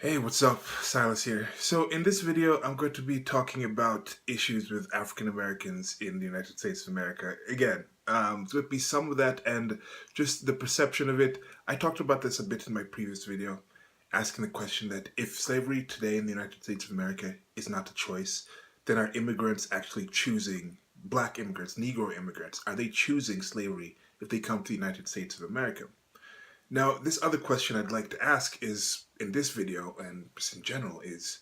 Hey, what's up? Silas here. So, in this video, I'm going to be talking about issues with African Americans in the United States of America. Again, it's going to be some of that and just the perception of it. I talked about this a bit in my previous video, asking the question that if slavery today in the United States of America is not a choice, then are immigrants actually choosing, black immigrants, Negro immigrants, are they choosing slavery if they come to the United States of America? Now, this other question I'd like to ask is, in this video, and just in general, is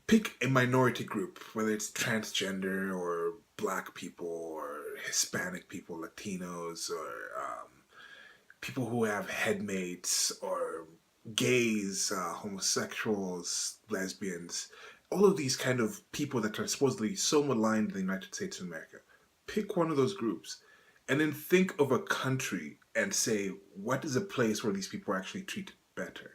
pick a minority group, whether it's transgender or black people or Hispanic people, Latinos, or people who have headmates or gays, homosexuals, lesbians, all of these kind of people that are supposedly so maligned in the United States of America. Pick one of those groups and then think of a country and say, what is a place where these people are actually treated better?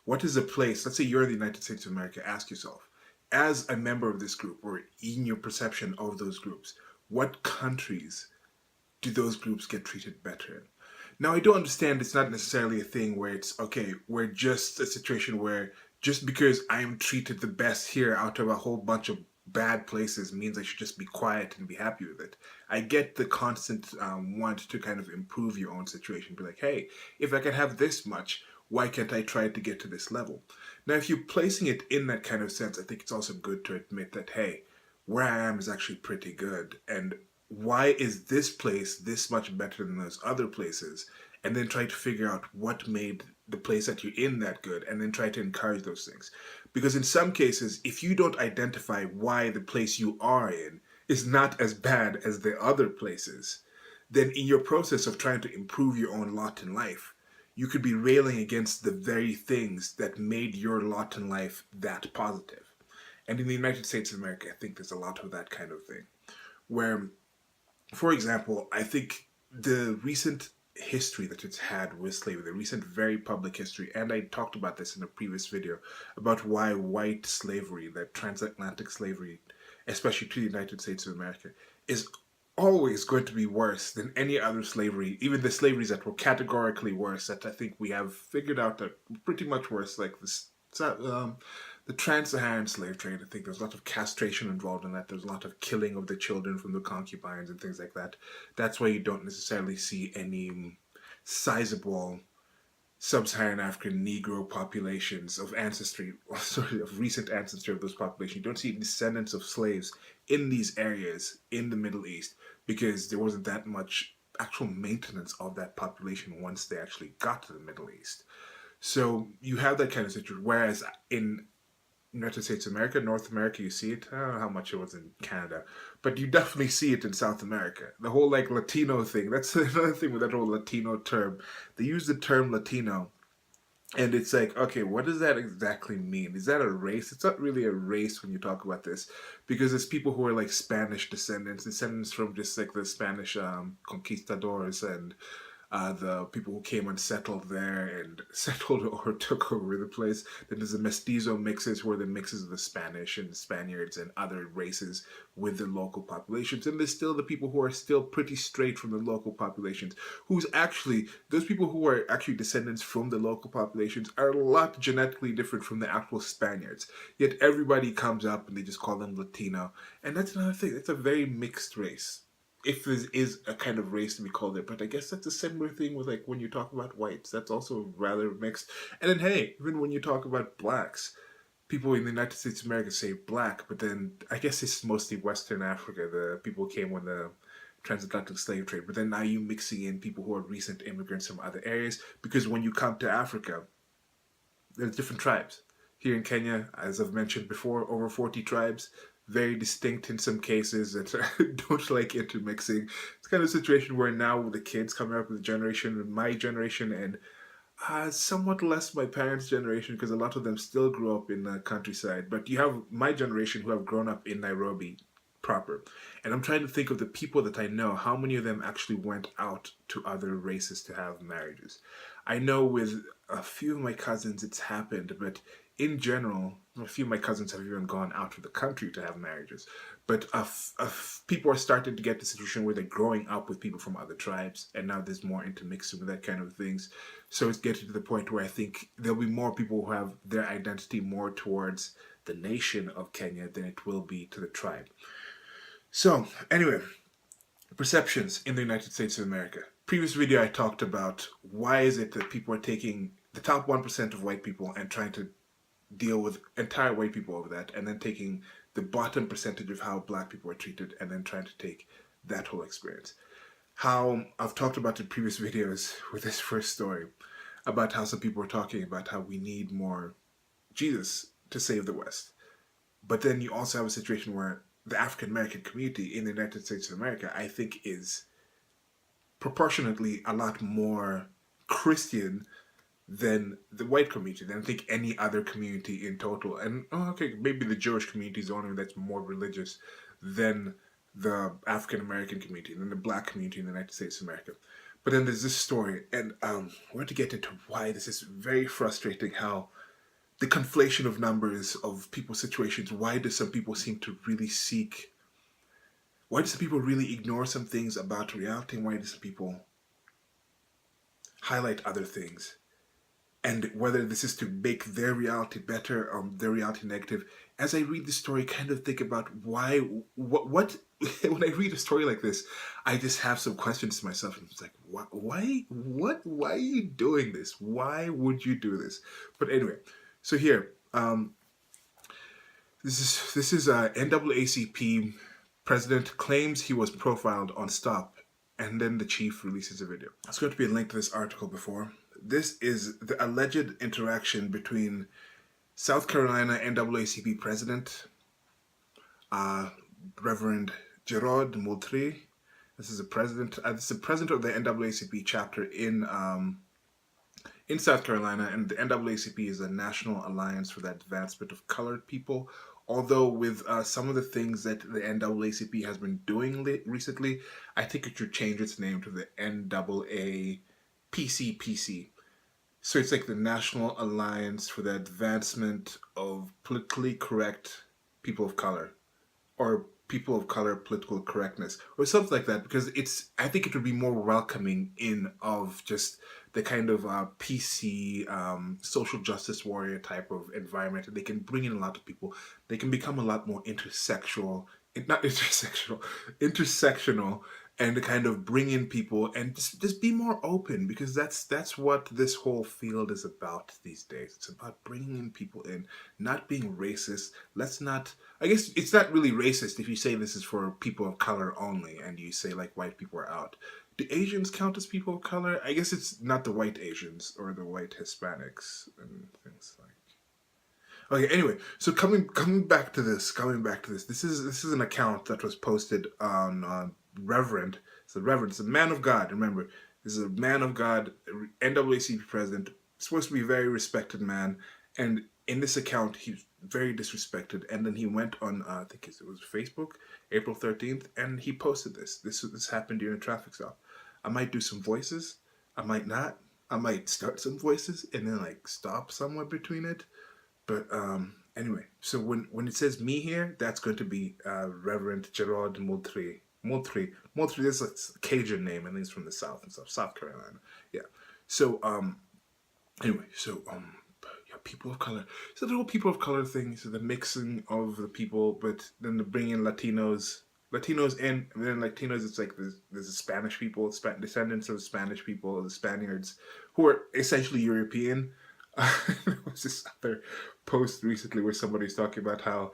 What is a place, let's say you're in the United States of America, ask yourself, as a member of this group or in your perception of those groups, what countries do those groups get treated better in? Now, I do understand it's not necessarily a thing where it's, okay, we're just a situation where just because I am treated the best here out of a whole bunch of bad places means I should just be quiet and be happy with it. I get the constant want to kind of improve your own situation. Be like, hey, if I can have this much, why can't I try to get to this level? Now, if you're placing it in that kind of sense, I think it's also good to admit that, hey, where I am is actually pretty good. And why is this place this much better than those other places? And then try to figure out what made the place that you're in that good, and then try to encourage those things. Because in some cases, if you don't identify why the place you are in is not as bad as the other places, then in your process of trying to improve your own lot in life, you could be railing against the very things that made your lot in life that positive. And in the United States of America, I think there's a lot of that kind of thing. Where, for example, I think the recent history that it's had with slavery, the recent very public history, and I talked about this in a previous video about why white slavery, that transatlantic slavery, especially to the United States of America, is always going to be worse than any other slavery, even the slaveries that were categorically worse, that I think we have figured out are pretty much worse, like this, the trans-Saharan slave trade. I think there's a lot of castration involved in that. There's a lot of killing of the children from the concubines and things like that. That's why you don't necessarily see any sizable sub-Saharan African Negro populations of ancestry, sorry, of recent ancestry of those populations. You don't see descendants of slaves in these areas in the Middle East because there wasn't that much actual maintenance of that population once they actually got to the Middle East. So you have that kind of situation. Whereas in United States of America, North America, you see it. I don't know how much it was in Canada, but you definitely see it in South America. The whole like Latino thing. That's another thing with that whole Latino term. They use the term Latino, and it's like, okay, what does that exactly mean? Is that a race? It's not really a race when you talk about this, because it's people who are like Spanish descendants from just like the Spanish conquistadors and the people who came and settled there and settled or took over the place. Then there's the mestizo mixes, who are the mixes of the Spanish and the Spaniards and other races with the local populations. And there's still the people who are still pretty straight from the local populations, who's actually, those people who are actually descendants from the local populations are a lot genetically different from the actual Spaniards. Yet everybody comes up and they just call them Latino. And that's another thing, it's a very mixed race, if there is a kind of race to be called it. But I guess that's a similar thing with like when you talk about whites. That's also rather mixed. And then hey, even when you talk about blacks, people in the United States of America say black, but then I guess it's mostly Western Africa. The people who came when the transatlantic slave trade. But then now you mixing in people who are recent immigrants from other areas, because when you come to Africa, there's different tribes. Here in Kenya, as I've mentioned before, over 40 tribes, very distinct in some cases that don't like intermixing. It's kind of a situation where now with the kids coming up with the generation, my generation, and somewhat less my parents' generation, because a lot of them still grew up in the countryside. But you have my generation who have grown up in Nairobi proper. And I'm trying to think of the people that I know, how many of them actually went out to other races to have marriages. I know with a few of my cousins it's happened, but in general, a few of my cousins have even gone out of the country to have marriages. But people are starting to get the situation where they're growing up with people from other tribes, and now there's more intermixing with that kind of things. So it's getting to the point where I think there'll be more people who have their identity more towards the nation of Kenya than it will be to the tribe. So anyway, perceptions in the United States of America. Previous video I talked about why is it that people are taking the top 1% of white people and trying to deal with entire white people over that, and then taking the bottom percentage of how black people are treated and then trying to take that whole experience. How I've talked about in previous videos with this first story about how some people are talking about how we need more Jesus to save the West. But then you also have a situation where the African American community in the United States of America, I think, is proportionately a lot more Christian than the white community, than I think any other community in total. And okay, maybe the Jewish community is the only one that's more religious than the African American community, than the black community in the United States of America. But then there's this story, and we're to get into why this is very frustrating, how the conflation of numbers of people's situations, why do some people seem to really seek, why do some people really ignore some things about reality, and why do some people highlight other things? And whether this is to make their reality better or their reality negative. As I read the story, kind of think about why, what when I read a story like this, I just have some questions to myself. And it's like, why are you doing this? Why would you do this? But anyway, so here, this is NAACP president claims he was profiled on Stop, and then the chief releases a video. There's going to be a link to this article before. This is the alleged interaction between South Carolina NAACP president, Reverend Rev Moultrie. This is the president. This is the president of the NAACP chapter in South Carolina, and the NAACP is a national alliance for the advancement of colored people. Although with some of the things that the NAACP has been doing recently, I think it should change its name to the NAAPCPC. So it's like the National Alliance for the Advancement of Politically Correct People of Color, or People of Color Political Correctness, or something like that, because I think it would be more welcoming of just the kind of PC, social justice warrior type of environment. They can bring in a lot of people. They can become a lot more intersectional, and kind of bring in people and just be more open, because that's what this whole field is about these days. It's about bringing in people in, not being racist. I guess it's not really racist if you say this is for people of color only and you say like white people are out. Do Asians count as people of color? I guess it's not the white Asians or the white Hispanics and things like. Okay, anyway, so coming back to this, this is an account that was posted on Reverend. So Reverend is a man of God. Remember, this is a man of God, NAACP president, supposed to be a very respected man, and in this account he's very disrespected. And then he went on, I think it was Facebook, April 13th, and he posted this. This happened during a traffic stop. I might do some voices, I might not. I might start some voices and then like stop somewhere between it. But anyway, so when it says me here, that's going to be Reverend Rev Moultrie. Moultrie, this is a Cajun name, and he's from the South and stuff, South Carolina. Yeah. So anyway, so yeah, people of color. So the whole people of color thing, so the mixing of the people, but then the bringing in Latinos in, and then Latinos, it's like there's the Spanish people, descendants of Spanish people, the Spaniards, who are essentially European. There was this other post recently where somebody's talking about how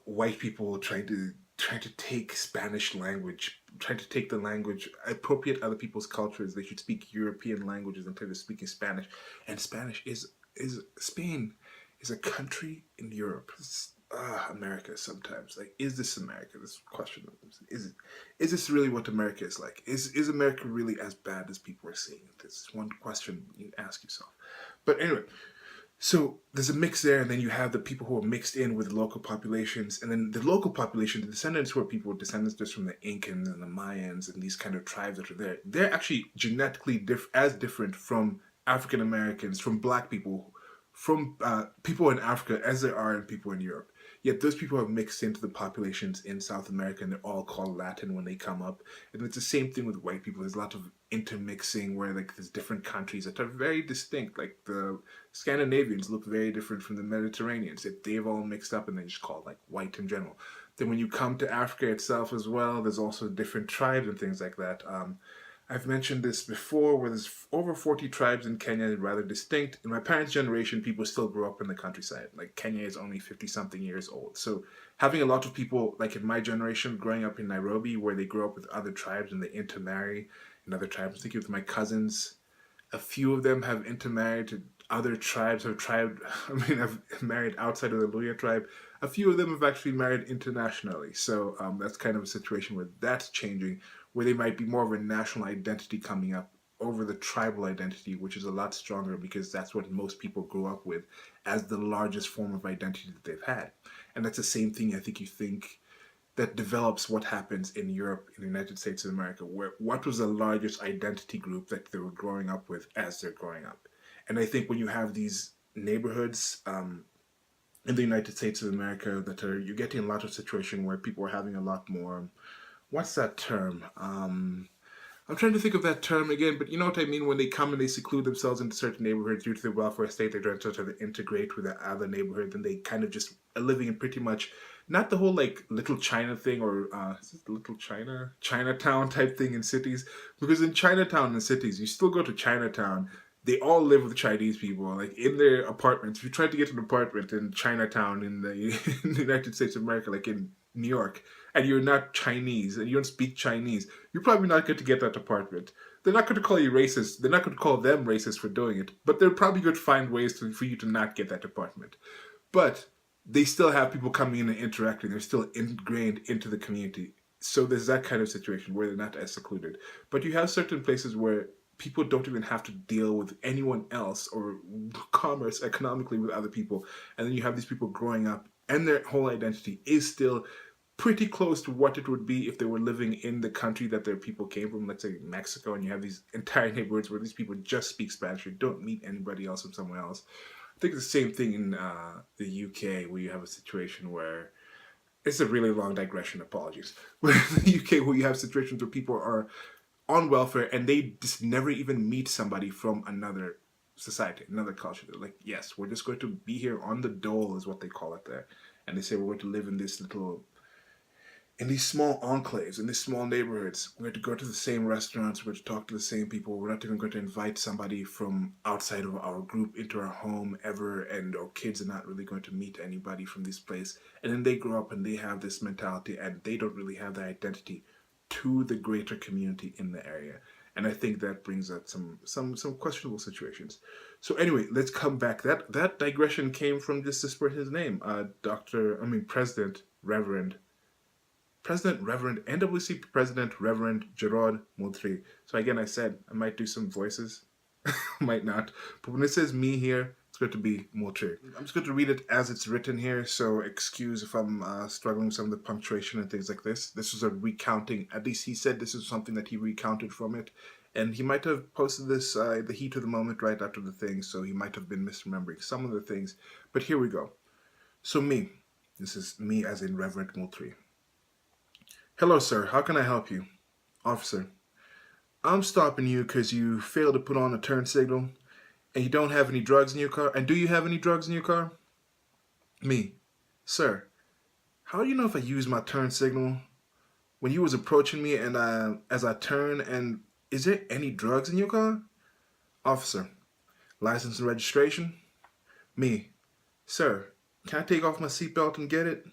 white people trying to take Spanish language, trying to take the language, appropriate other people's cultures. They should speak European languages instead of speaking Spanish. And Spanish Spain is a country in Europe. It's, America sometimes. Like, is this America? This question. Is this really what America is like? Is America really as bad as people are saying? This is one question you ask yourself. But anyway, so there's a mix there, and then you have the people who are mixed in with the local populations, and then the local population, the descendants who are descendants just from the Incans and the Mayans and these kind of tribes that are there, they're actually genetically as different from African Americans, from black people, from people in Africa as there are in people in Europe. Yet those people have mixed into the populations in South America, and they're all called Latin when they come up. And it's the same thing with white people. There's a lot of intermixing where like there's different countries that are very distinct. Like the Scandinavians look very different from the Mediterraneans. They've all mixed up and they're just called like white in general. Then when you come to Africa itself as well, there's also different tribes and things like that. I've mentioned this before, where there's over 40 tribes in Kenya, rather distinct. In my parents' generation, people still grew up in the countryside. Like, Kenya is only 50-something years old. So having a lot of people, like in my generation, growing up in Nairobi, where they grow up with other tribes and they intermarry in other tribes. I'm thinking with my cousins, a few of them have intermarried to other tribes, have married outside of the Luya tribe. A few of them have actually married internationally. So that's kind of a situation where that's changing, where they might be more of a national identity coming up over the tribal identity, which is a lot stronger because that's what most people grew up with as the largest form of identity that they've had. And that's the same thing I think you think that develops what happens in Europe, in the United States of America, where what was the largest identity group that they were growing up with as they're growing up. And I think when you have these neighborhoods in the United States of America you're getting a lot of situation where people are having a lot more, what's that term? I'm trying to think of that term again, but you know what I mean? When they come and they seclude themselves into certain neighborhoods due to the welfare state, they try to integrate with the other neighborhood, and they kind of just are living in pretty much not the whole like little China thing or is it little Chinatown type thing in cities, because in Chinatown in cities you still go to Chinatown. They all live with Chinese people, like in their apartments. If you try to get an apartment in Chinatown in the, in the United States of America, like in New York, and you're not Chinese and you don't speak Chinese, you're probably not going to get that apartment. They're not going to call you racist. They're not going to call them racist for doing it, but they're probably going to find ways for you to not get that apartment. But they still have people coming in and interacting. They're still ingrained into the community. So there's that kind of situation where they're not as secluded. But you have certain places where people don't even have to deal with anyone else or commerce economically with other people. And then you have these people growing up and their whole identity is still pretty close to what it would be if they were living in the country that their people came from, let's say Mexico, and you have these entire neighborhoods where these people just speak Spanish or don't meet anybody else from somewhere else. I think it's the same thing in the UK, where you have a situation where it's a really long digression, apologies. But in the UK, where you have situations where people are on welfare and they just never even meet somebody from another society, another culture. They're like, yes, we're just going to be here on the dole, is what they call it there. And they say we're going to live in this little, in these small enclaves, in these small neighborhoods. We're going to go to the same restaurants, we're going to talk to the same people. We're not even going to invite somebody from outside of our group into our home ever, and our kids are not really going to meet anybody from this place. And then they grow up and they have this mentality and they don't really have the identity to the greater community in the area. And I think that brings up some questionable situations. So anyway, let's come back. That digression came from just this person's name, President Reverend, NWC President Reverend Rev Moultrie. So again, I said I might do some voices, might not. But when it says me here, it's going to be Moultrie. I'm just going to read it as it's written here, so excuse if I'm struggling with some of the punctuation and things like this. This was a recounting. At least he said this is something that he recounted from it. And he might have posted this the heat of the moment right after the thing, so he might have been misremembering some of the things. But here we go. So me. This is me as in Reverend Moultrie. Hello, sir. How can I help you? Officer. I'm stopping you because you failed to put on a turn signal and you don't have any drugs in your car. And do you have any drugs in your car? Me. Sir, how do you know if I used my turn signal when you was approaching me and as I turn, and is there any drugs in your car? Officer. License and registration? Me. Sir, can I take off my seatbelt and get it?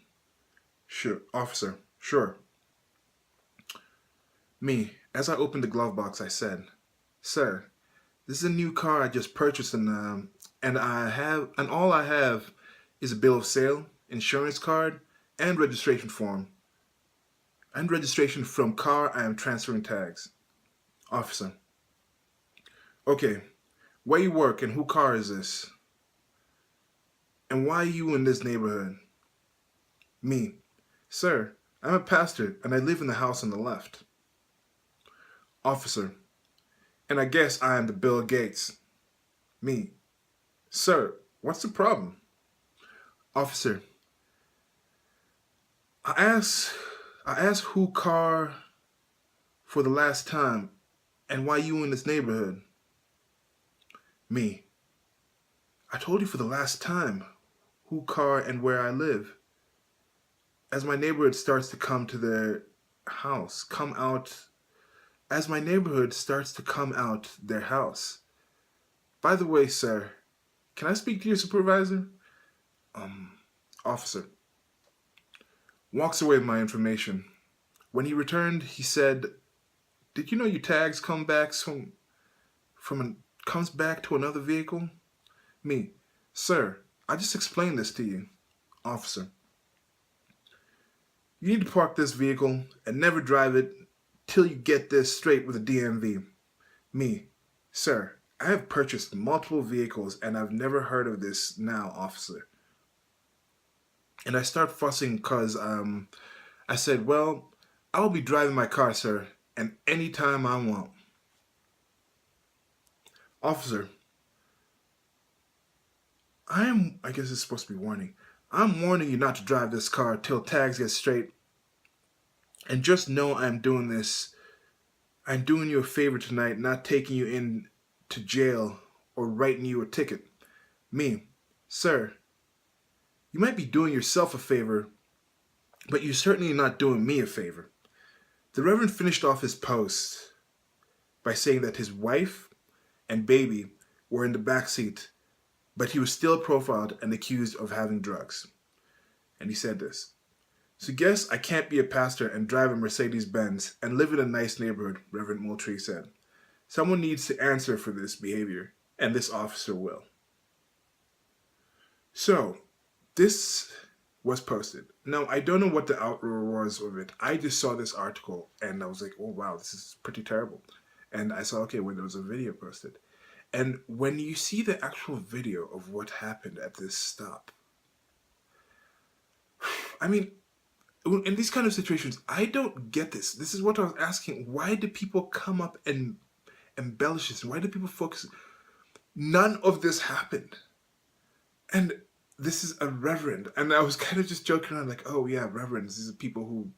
Sure. Officer. Sure. Me. As I opened the glove box, I said, Sir, this is a new car I just purchased and all I have is a bill of sale, insurance card, and registration form. And registration from car I am transferring tags. Officer. Okay, where you work and who car is this? And why are you in this neighborhood? Me. Sir, I'm a pastor and I live in the house on the left. Officer. And I guess I am the Bill Gates. Me. Sir, What's the problem? Officer, I asked, I asked who car for the last time and why you in this neighborhood. Me, I told you for the last time who car and where I live. As my neighborhood starts to come to their house, come out, as my neighborhood starts to come out their house. By the way, sir, can I speak to your supervisor? Um, Officer walks away with my information. When he returned, he said, "Did you know your tags come back comes back to another vehicle?" Me, "Sir, I just explained this to you." Officer, "You need to park this vehicle and never drive it till you get this straight with the DMV." Me, "Sir, I have purchased multiple vehicles and I've never heard of this now, officer." And I start fussing because I said, "Well, I'll be driving my car, sir, and anytime I want." Officer, I guess it's supposed to be warning. "I'm warning you not to drive this car till tags get straight. And just know I'm doing you a favor tonight, not taking you in to jail or writing you a ticket." Me, "Sir, you might be doing yourself a favor, but you're certainly not doing me a favor." The Reverend finished off his post by saying that his wife and baby were in the back seat, but he was still profiled and accused of having drugs. And he said this: "So guess I can't be a pastor and drive a Mercedes-Benz and live in a nice neighborhood," Reverend Moultrie said. "Someone needs to answer for this behavior, and this officer will." So, this was posted. Now, I don't know what the outroar was of it. I just saw this article and I was like, oh wow, this is pretty terrible. And I saw, okay, when there was a video posted. And when you see the actual video of what happened at this stop, I mean, in these kind of situations, I don't get this. This is what I was asking. Why do people come up and embellish this? Why do people focus? None of this happened. And this is a reverend. And I was kind of just joking around like, oh yeah, reverends. These are people who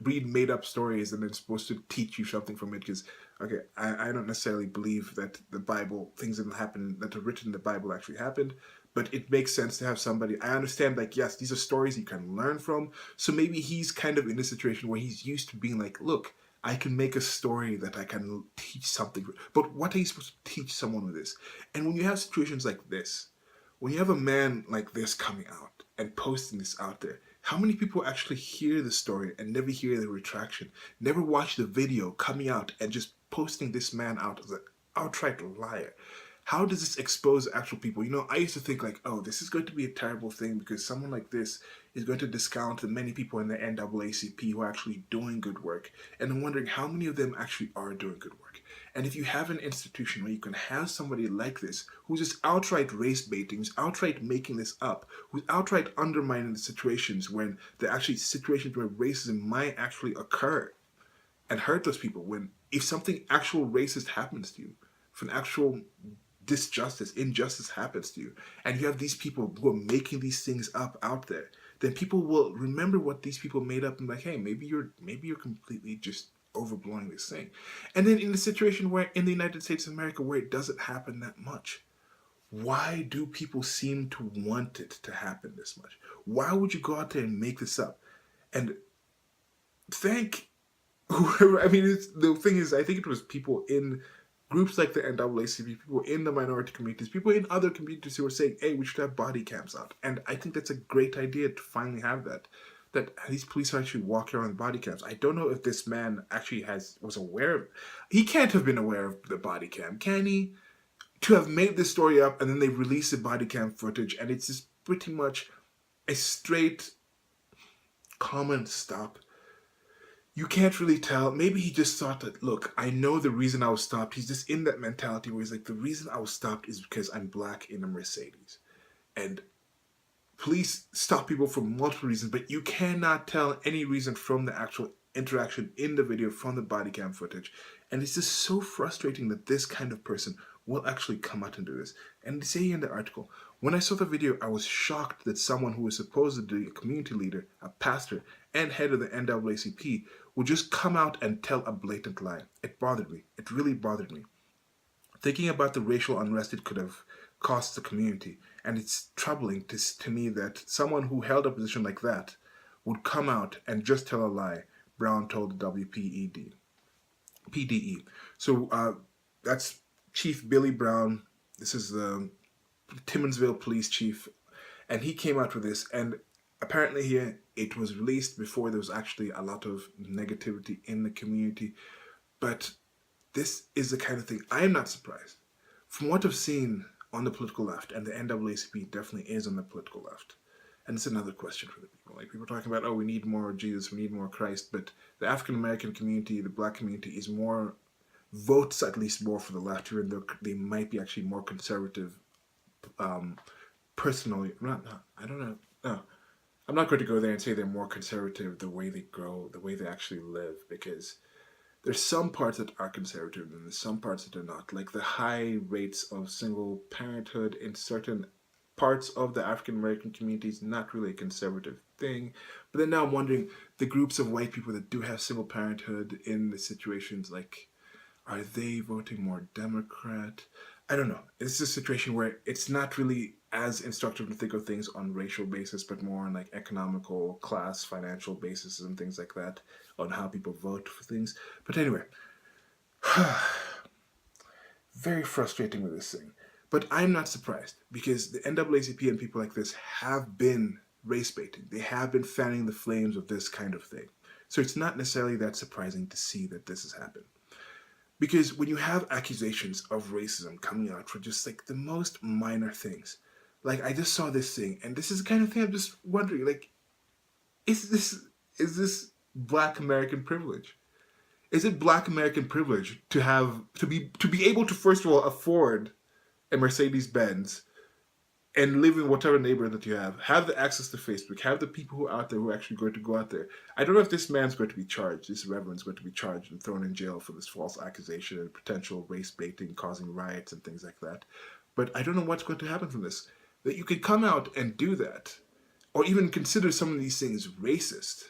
read made up stories and they're supposed to teach you something from it. Because, okay, I don't necessarily believe that the Bible, things that happen, that are written in the Bible actually happened. But it makes sense to have somebody. I understand, like, yes, these are stories you can learn from. So maybe he's kind of in a situation where he's used to being like, look, I can make a story that I can teach something. But what are you supposed to teach someone with this? And when you have situations like this, when you have a man like this coming out and posting this out there, how many people actually hear the story and never hear the retraction, never watch the video coming out and just posting this man out as an outright liar? How does this expose actual people? You know, I used to think like, oh, this is going to be a terrible thing because someone like this is going to discount the many people in the NAACP who are actually doing good work. And I'm wondering how many of them actually are doing good work. And if you have an institution where you can have somebody like this who's just outright race baiting, who's outright making this up, who's outright undermining the situations when there are actually situations where racism might actually occur and hurt those people, when if something actual racist happens to you, if an actual injustice happens to you, and you have these people who are making these things up out there, then people will remember what these people made up and be like, hey, maybe you're completely just overblowing this thing. And then in the situation where in the United States of America where it doesn't happen that much, why do people seem to want it to happen this much? Why would you go out there and make this up? And thank whoever, I mean, the thing is, I think it was people in groups like the NAACP, people in the minority communities, people in other communities who were saying, hey, we should have body cams out. And I think that's a great idea to finally have that these police are actually walking around with body cams. I don't know if this man actually was aware of it. He can't have been aware of the body cam, can he? To have made this story up and then they release the body cam footage and it's just pretty much a straight common stop. You can't really tell. Maybe he just thought that, look, I know the reason I was stopped. He's just in that mentality where he's like, the reason I was stopped is because I'm black in a Mercedes. And police stop people for multiple reasons, but you cannot tell any reason from the actual interaction in the video, from the body cam footage. And it's just so frustrating that this kind of person will actually come out and do this. And they say in the article, When I saw the video, I was shocked that someone who was supposedly a community leader, a pastor, and head of the NAACP would just come out and tell a blatant lie. It bothered me. It really bothered me. Thinking about the racial unrest it could have cost the community, and it's troubling to me that someone who held a position like that would come out and just tell a lie, Brown told the PDE. So that's Chief Billy Brown. This is the Timmonsville police chief, and he came out with this, and apparently here it was released before there was actually a lot of negativity in the community. But this is the kind of thing I am not surprised. From what I've seen on the political left, and the NAACP definitely is on the political left. And it's another question for the people. Like, people are talking about, oh, we need more Jesus, we need more Christ, but the African American community, the black community is more, votes at least more for the left, even though they might be actually more conservative. Personally, I don't know. No, I'm not going to go there and say they're more conservative the way they grow, the way they actually live, because there's some parts that are conservative and there's some parts that are not. Like the high rates of single parenthood in certain parts of the African American community is not really a conservative thing. But then now I'm wondering, the groups of white people that do have single parenthood in the situations, like, are they voting more Democrat? I don't know. It's a situation where it's not really as instructive to think of things on racial basis, but more on like economical, class, financial basis and things like that, on how people vote for things. But anyway, very frustrating with this thing. But I'm not surprised, because the NAACP and people like this have been race baiting. They have been fanning the flames of this kind of thing. So it's not necessarily that surprising to see that this has happened. Because when you have accusations of racism coming out for just like the most minor things, like I just saw this thing, and this is the kind of thing I'm just wondering, like, is this Black American privilege? Is it Black American privilege to be able to, first of all, afford a Mercedes Benz and live in whatever neighborhood that you have the access to Facebook, have the people who are out there who are actually going to go out there. I don't know if this man's going to be charged, this Reverend's going to be charged and thrown in jail for this false accusation and potential race baiting, causing riots and things like that. But I don't know what's going to happen from this. That you could come out and do that, or even consider some of these things racist,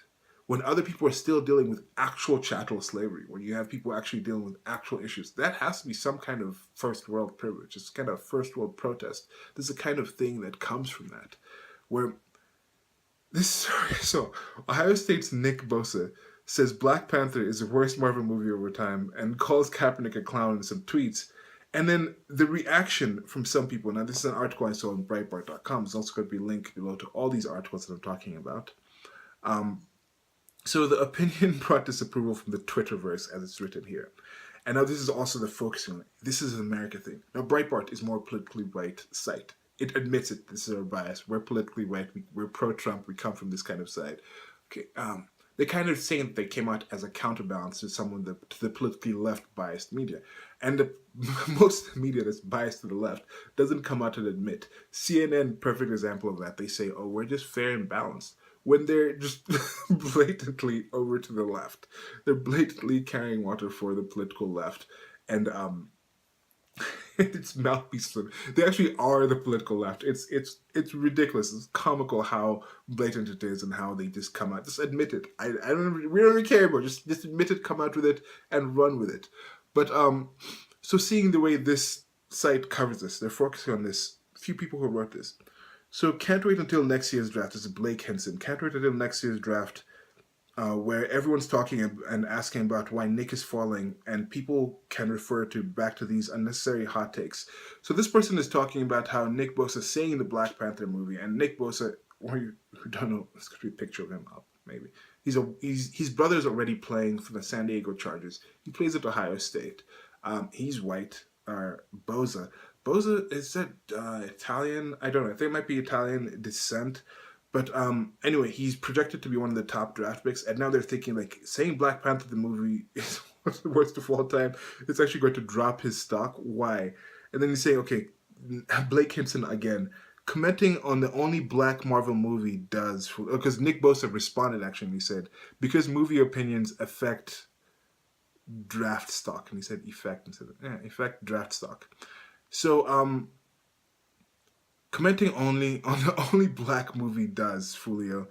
when other people are still dealing with actual chattel slavery, when you have people actually dealing with actual issues. That has to be some kind of first world privilege. It's kind of first world protest. This is the kind of thing that comes from that. Where this, so Ohio State's Nick Bosa says Black Panther is the worst Marvel movie over time and calls Kaepernick a clown in some tweets. And then the reaction from some people, now this is an article I saw on Breitbart.com, there's also going to be a link below to all these articles that I'm talking about. So the opinion brought disapproval from the Twitterverse, as it's written here. And now this is also the focusing on it. This is an America thing. Now Breitbart is more a politically right site. It admits it. This is our bias. We're politically right. We're pro-Trump. We come from this kind of side. Okay. They're kind of saying that they came out as a counterbalance to to the politically left-biased media. And most media that's biased to the left doesn't come out and admit. CNN, perfect example of that. They say, oh, we're just fair and balanced, when they're just blatantly over to the left. They're blatantly carrying water for the political left. And it's mouthpiece. They actually are the political left. It's ridiculous. It's comical how blatant it is and how they just come out. Just admit it. We don't really care about it. Just admit it, come out with it, and run with it. But so seeing the way this site covers this, they're focusing on this. Few people who wrote this. So can't wait until next year's draft. This is Blake Henson. Can't wait until next year's draft, where everyone's talking and asking about why Nick is falling, and people can refer back to these unnecessary hot takes. So this person is talking about how Nick Bosa is saying in the Black Panther movie, and Nick Bosa, or you who don't know, let's get a picture of him up, maybe. His brother's already playing for the San Diego Chargers. He plays at Ohio State. He's white, Bosa. Bosa, is that Italian? I don't know. I think it might be Italian descent. But anyway, he's projected to be one of the top draft picks. And now they're thinking, like, saying Black Panther the movie is what's the worst of all time. It's actually going to drop his stock. Why? And then he's saying, okay, Blake Henson again, commenting on the only Black Marvel movie does, because Nick Bosa responded actually, and he said, because movie opinions affect draft stock. And he said effect instead of, effect draft stock. So, Commenting only on the only black movie does, Fulio.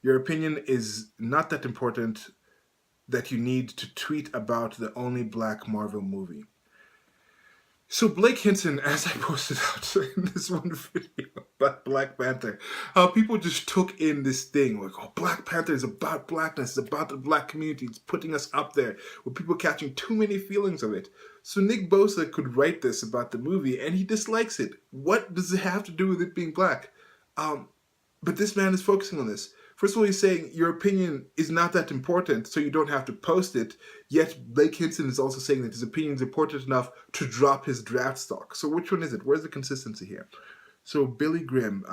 Your opinion is not that important that you need to tweet about the only black Marvel movie. So Blake Hinson, as I posted out in this one video about Black Panther, how people just took in this thing like, oh, Black Panther is about blackness, it's about the black community, it's putting us up there, with people catching too many feelings of it. So Nick Bosa could write this about the movie, and he dislikes it. What does it have to do with it being black? Um, but this man is focusing on this. First of all, he's saying your opinion is not that important, so you don't have to post it. Yet Blake Hinson is also saying that his opinion is important enough to drop his draft stock. So which one is it? Where's the consistency here? So Billy Grimm.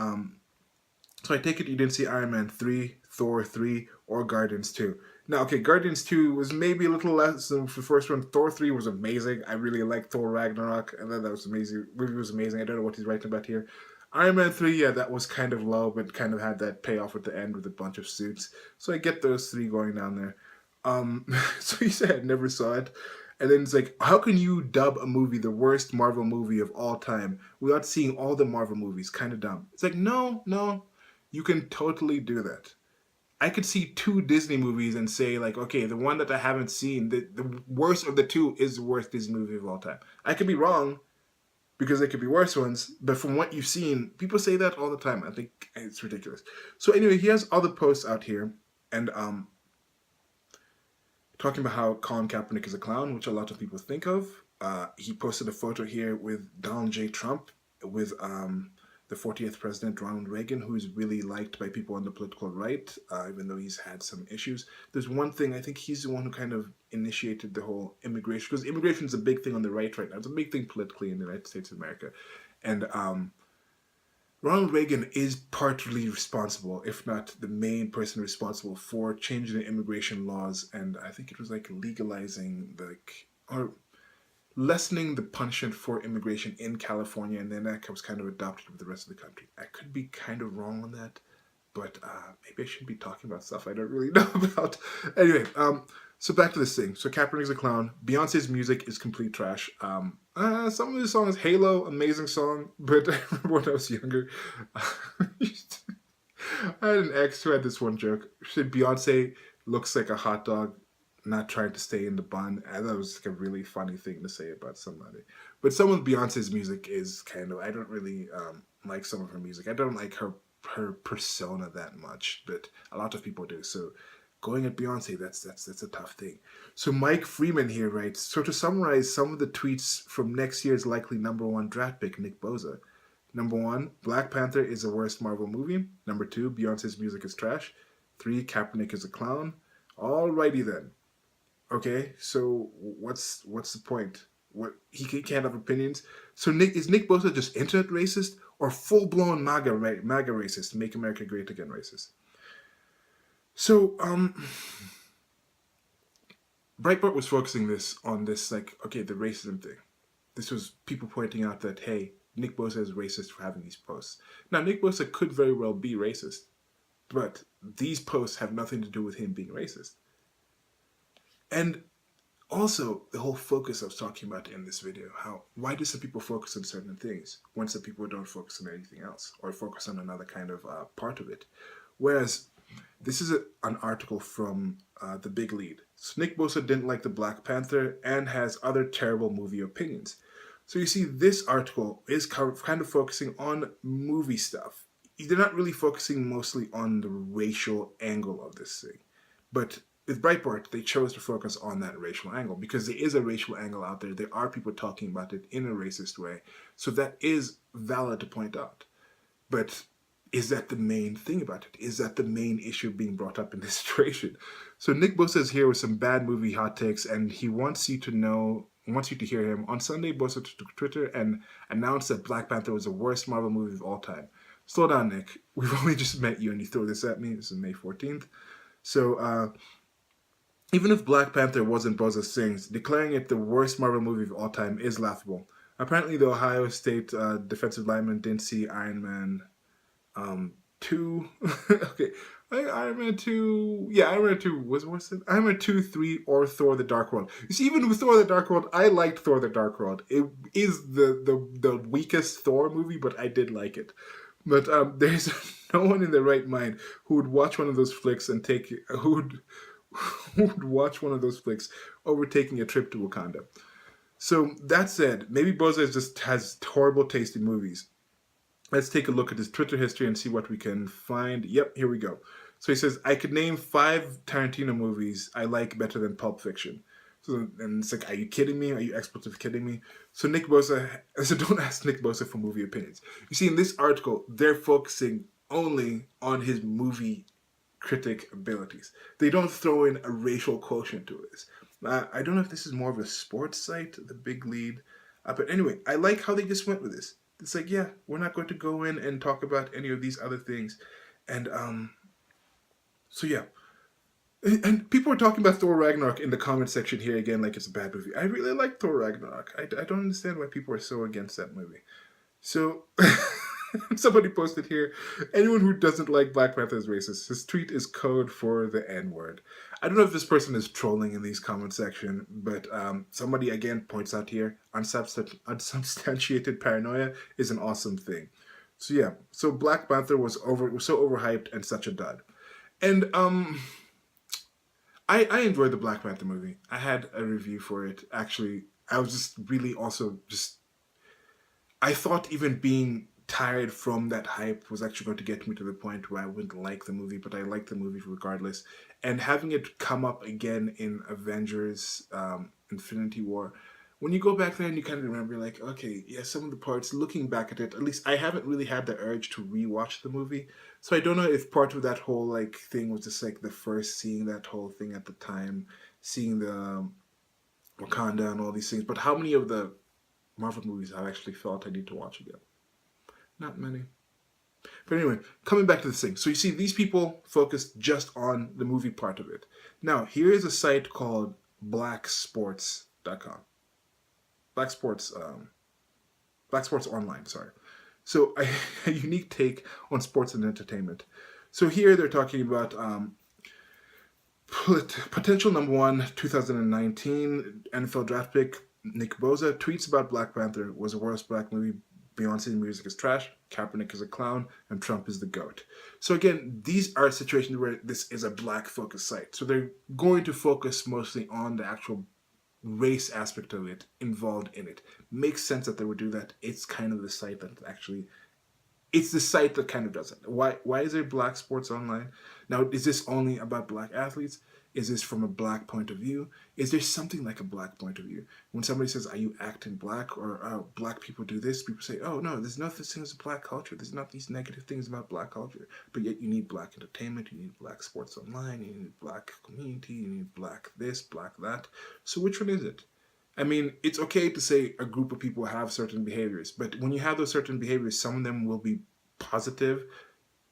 So I take it you didn't see Iron Man 3, Thor 3, or Guardians 2. Now, okay, Guardians 2 was maybe a little less than the first one. Thor 3 was amazing. I really liked Thor Ragnarok. And then that was amazing. Movie was amazing. I don't know what he's writing about here. Iron Man 3, yeah, that was kind of low, but kind of had that payoff at the end with a bunch of suits. So I get those three going down there. So he said, never saw it. And then it's like, how can you dub a movie the worst Marvel movie of all time without seeing all the Marvel movies? Kind of dumb. It's like, no, you can totally do that. I could see two Disney movies and say, like, okay, the one that I haven't seen, the worst of the two is the worst Disney movie of all time. I could be wrong, because there could be worse ones, but from what you've seen, people say that all the time. I think it's ridiculous. So anyway, he has other posts out here, and talking about how Colin Kaepernick is a clown, which a lot of people think of. He posted a photo here with Donald J. Trump, with the 40th president, Ronald Reagan, who is really liked by people on the political right, even though he's had some issues. There's one thing, I think he's the one who kind of initiated the whole immigration, because immigration is a big thing on the right now. It's a big thing politically in the United States of America. And Ronald Reagan is partly responsible, if not the main person responsible, for changing the immigration laws, and I think it was like legalizing, or lessening the punishment for immigration in California, and then that was kind of adopted with the rest of the country. I could be kind of wrong on that, but maybe I shouldn't be talking about stuff I don't really know about. Anyway, so back to this thing. So Kaepernick's a clown. Beyonce's music is complete trash. Some of the songs, Halo, amazing song, but I remember when I was younger, I had an ex who had this one joke. She said Beyonce looks like a hot dog not trying to stay in the bun. And that was like a really funny thing to say about somebody. But some of Beyonce's music is kind of, I don't really like some of her music. I don't like her persona that much, but a lot of people do. So going at Beyonce, that's a tough thing. So Mike Freeman here writes, so to summarize some of the tweets from next year's likely #1 draft pick, Nick Bosa. Number 1, Black Panther is the worst Marvel movie. Number 2, Beyonce's music is trash. 3, Kaepernick is a clown. Alrighty then. Okay, so what's the point? What he can't have opinions. So is Nick Bosa just internet racist or full blown MAGA racist? Make America Great Again racist. So Breitbart was focusing on this like, okay, the racism thing. This was people pointing out that, hey, Nick Bosa is racist for having these posts. Now Nick Bosa could very well be racist, but these posts have nothing to do with him being racist. And also, the whole focus I was talking about in this video, why do some people focus on certain things when some people don't focus on anything else or focus on another kind of part of it? Whereas, this is an article from The Big Lead. So Nick Bosa didn't like the Black Panther and has other terrible movie opinions. So you see, this article is kind of focusing on movie stuff. They're not really focusing mostly on the racial angle of this thing. But with Breitbart, they chose to focus on that racial angle because there is a racial angle out there. There are people talking about it in a racist way. So that is valid to point out. But is that the main thing about it? Is that the main issue being brought up in this situation? So Nick Bosa is here with some bad movie hot takes, and he wants you to hear him. On Sunday, Bosa took Twitter and announced that Black Panther was the worst Marvel movie of all time. Slow down, Nick. We've only just met you and you throw this at me. This is May 14th. So, even if Black Panther wasn't Bosa's things, declaring it the worst Marvel movie of all time is laughable. Apparently, the Ohio State defensive lineman didn't see Iron Man 2. Okay. Iron Man 2. Yeah, Iron Man 2 was worse than Iron Man 2, 3, or Thor the Dark World. You see, even with Thor the Dark World, I liked Thor the Dark World. It is the weakest Thor movie, but I did like it. But there's no one in their right mind who would watch one of those flicks and take who would watch one of those flicks over taking a trip to Wakanda. So that said, maybe Bosa just has horrible taste in movies. Let's take a look at his Twitter history and see what we can find. Yep, here we go. So he says, I could name 5 Tarantino movies I like better than Pulp Fiction. So, and it's like, are you kidding me? Are you expletive kidding me? So Nick Bosa, so don't ask Nick Bosa for movie opinions. You see, in this article, they're focusing only on his movie critic abilities. They don't throw in a racial quotient to this. I don't know if this is more of a sports site, the big lead. But anyway, I like how they just went with this. It's like, yeah, we're not going to go in and talk about any of these other things. And so yeah. And people are talking about Thor Ragnarok in the comment section here again like it's a bad movie. I really like Thor Ragnarok. I don't understand why people are so against that movie. So somebody posted here, anyone who doesn't like Black Panther is racist. His tweet is code for the N-word. I don't know if this person is trolling in these comment section, but somebody again points out here, unsubstantiated paranoia is an awesome thing. So yeah, so Black Panther was so overhyped and such a dud. And I enjoyed the Black Panther movie. I had a review for it. Actually, I was just really also just, I thought even being tired from that hype was actually going to get me to the point where I wouldn't like the movie, but I liked the movie regardless. And having it come up again in Avengers Infinity War, when you go back there and you kind of remember, like, okay, yeah, some of the parts, looking back at it, at least I haven't really had the urge to rewatch the movie. So I don't know if part of that whole, like, thing was just, like, the first seeing that whole thing at the time, seeing the Wakanda and all these things. But how many of the Marvel movies I've actually felt I need to watch again? Not many. But anyway, coming back to this thing. So you see, these people focused just on the movie part of it. Now, here is a site called blacksports.com. Black Sports Online, sorry. So a unique take on sports and entertainment. So here they're talking about potential number 1 2019 NFL draft pick Nick Bosa tweets about Black Panther was the worst black movie. Beyonce's music is trash, Kaepernick is a clown, and Trump is the GOAT. So again, these are situations where this is a black focus site. So they're going to focus mostly on the actual race aspect of it involved in it. Makes sense that they would do that. It's kind of the site that actually, it's the site that kind of does it. Why is there Black Sports Online? Now, is this only about black athletes? Is this from a black point of view? Is there something like a black point of view? When somebody says, are you acting black? Or black people do this, people say, oh no, there's no such thing as a black culture. There's not these negative things about black culture. But yet you need black entertainment, you need Black Sports Online, you need black community, you need black this, black that. So which one is it? I mean, it's okay to say a group of people have certain behaviors, but when you have those certain behaviors, some of them will be positive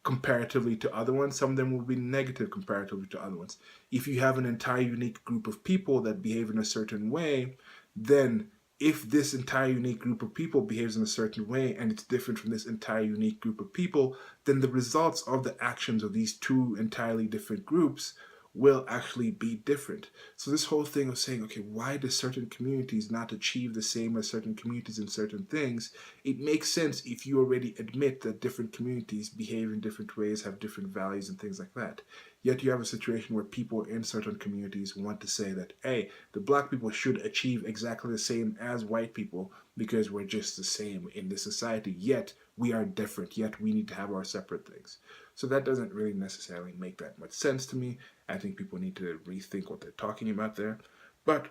comparatively to other ones, some of them will be negative comparatively to other ones. If you have an entire unique group of people that behave in a certain way, then if this entire unique group of people behaves in a certain way and it's different from this entire unique group of people, then the results of the actions of these two entirely different groups will actually be different. So this whole thing of saying, okay, why do certain communities not achieve the same as certain communities in certain things? It makes sense if you already admit that different communities behave in different ways, have different values and things like that. Yet you have a situation where people in certain communities want to say that, hey, the black people should achieve exactly the same as white people because we're just the same in this society, yet we are different, yet we need to have our separate things. So that doesn't really necessarily make that much sense to me. I think people need to rethink what they're talking about there. But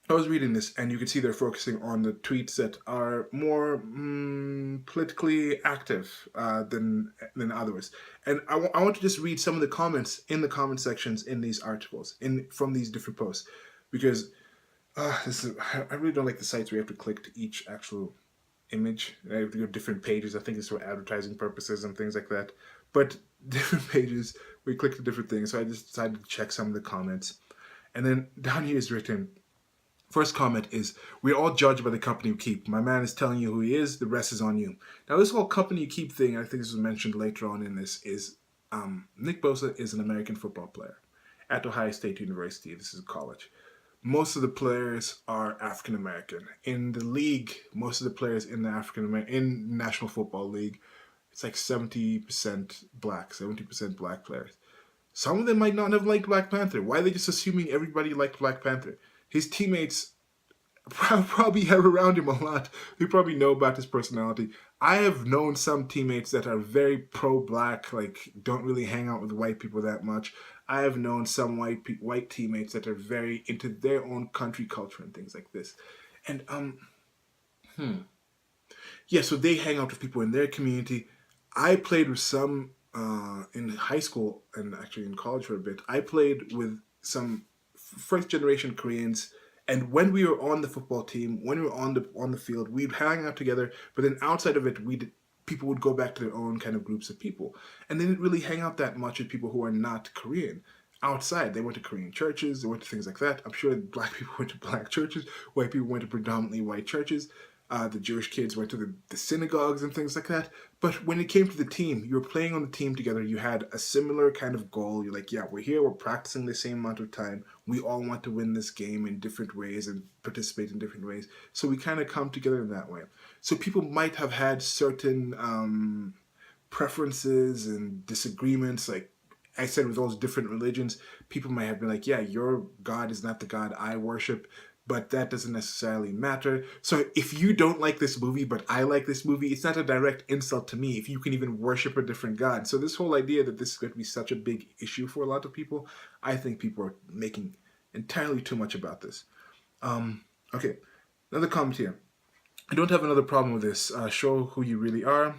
I was reading this, and you can see they're focusing on the tweets that are more politically active than others. And I want to just read some of the comments in the comment sections in these articles, from these different posts, because I really don't like the sites where you have to click to each actual image. I have to go to different pages. I think it's for advertising purposes and things like that. But different pages, we click to different things. So I just decided to check some of the comments. And then down here is written, First comment is, we're all judged by the company you keep. My man is telling you who he is, the rest is on you. Now, this whole company you keep thing, I think this was mentioned later on in this, is Nick Bosa is an American football player at Ohio State University. This is college. Most of the players are African American. In the league, most of the players in the in National Football League, it's like 70% black, 70% black players. Some of them might not have liked Black Panther. Why are they just assuming everybody liked Black Panther? His teammates probably have around him a lot. They probably know about his personality. I have known some teammates that are very pro-black, like don't really hang out with white people that much. I have known some white teammates that are very into their own country culture and things like this. And yeah, so they hang out with people in their community. I played with some in high school and actually in college for a bit. I played with some first generation Koreans, and when we were on the football team, when we were on the field, we'd hang out together. But then outside of it, people would go back to their own kind of groups of people, and they didn't really hang out that much with people who are not Korean. Outside, they went to Korean churches, they went to things like that. I'm sure black people went to black churches, white people went to predominantly white churches. The Jewish kids went to the synagogues and things like that. But when it came to the team, you were playing on the team together. You had a similar kind of goal. You're like, yeah, we're here. We're practicing the same amount of time. We all want to win this game in different ways and participate in different ways. So we kind of come together in that way. So people might have had certain preferences and disagreements. Like I said, with those different religions, people might have been like, yeah, your God is not the God I worship. But that doesn't necessarily matter. So if you don't like this movie, but I like this movie, it's not a direct insult to me if you can even worship a different God. So this whole idea that this is going to be such a big issue for a lot of people, I think people are making entirely too much about this. Okay, another comment here. I don't have another problem with this. Show who you really are.